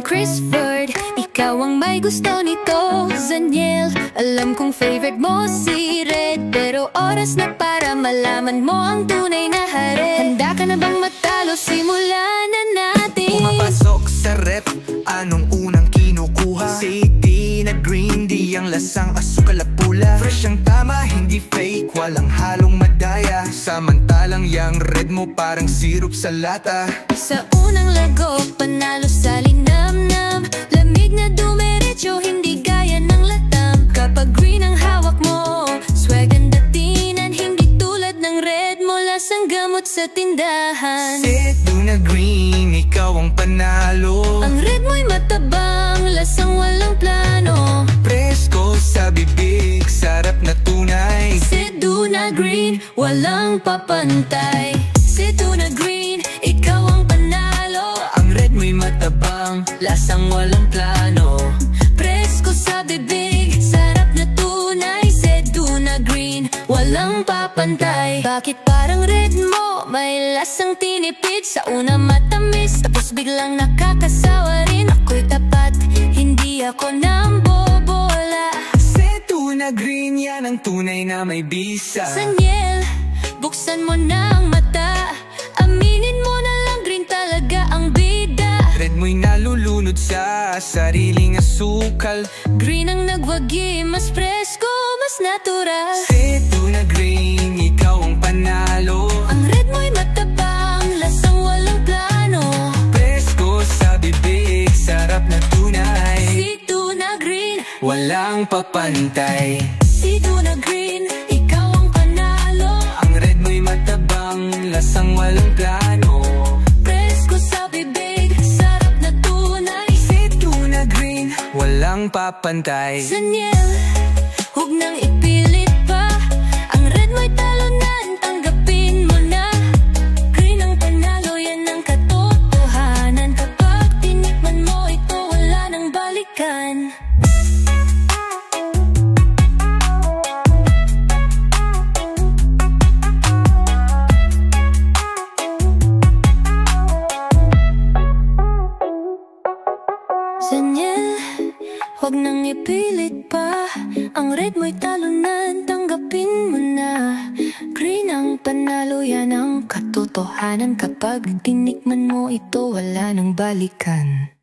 Chris Bird, ikaw ang may gusto nito. Zaniel, alam kong favorite mo si Red, pero oras na para malaman mo ang tunay na Jared. Handa ka na bang matalo? Simulan na natin. Pumapasok sa rep, anong unang kinukuha? City na green, di ang lasang asukal at pula. Fresh ang tama, hindi fake, walang halong madaya. Samantalang yang red mo parang syrup sa lata. Sa unang lago, panalo sa linamnam. Lamig na dumiretso, hindi gaya ng latam. Kapag green ang hawak mo, swag ang datinan. Hindi tulad ng red mo, lasang gamot sa tindahan. Sedo na green, ikaw ang panalo. Ang red mo'y matabang, lasang walang plano. Presko sa bibig, sarap na tunay. Sedo na green, walang papantay. Sedo na green, ikaw ang panalo. Ang red mo'y matabang, lasang walang plano. Presko sa bibig, sarap na tunay. Sedo na green, walang papantay. Bakit parang red mo, may lasang tinipid? Sa una matamis, tapos biglang nakakasawa rin. Ako'y tapat, hindi ako nambobola. Sedo na green, yan ang tunay na may bisa. Zaniel, buksan mo na ang mata. Aminin mo na lang, green talaga ang bida. Red mo'y nalulunod sa sariling asukal. Green ang nagwagi, mas presko, mas natural. Sedo na green, ikaw ang panalo. Ang red mo'y matabang, lasang walang plano. Presko sa bibig, sarap na tunay. Sedo na green, Walang papantay. sedo na green, ikaw ang panalo. Ang red mo'y matabang, lasang walang plano. Presko sa bibig, sarap na tunay. Sedo na green, walang papantay. Zaniel, huwag nang ipilit pa. Ang red mo'y talunan, tanggapin mo na. Green ang panalo, yan ang katotohanan. Kapag tinikman mo ito, wala nang balikan. Zaniel, huwag nang ipilit pa. Ang red mo'y talunan, tanggapin mo na. Green ang panalo, yan ang katotohanan. Kapag tinikman mo ito, wala nang balikan.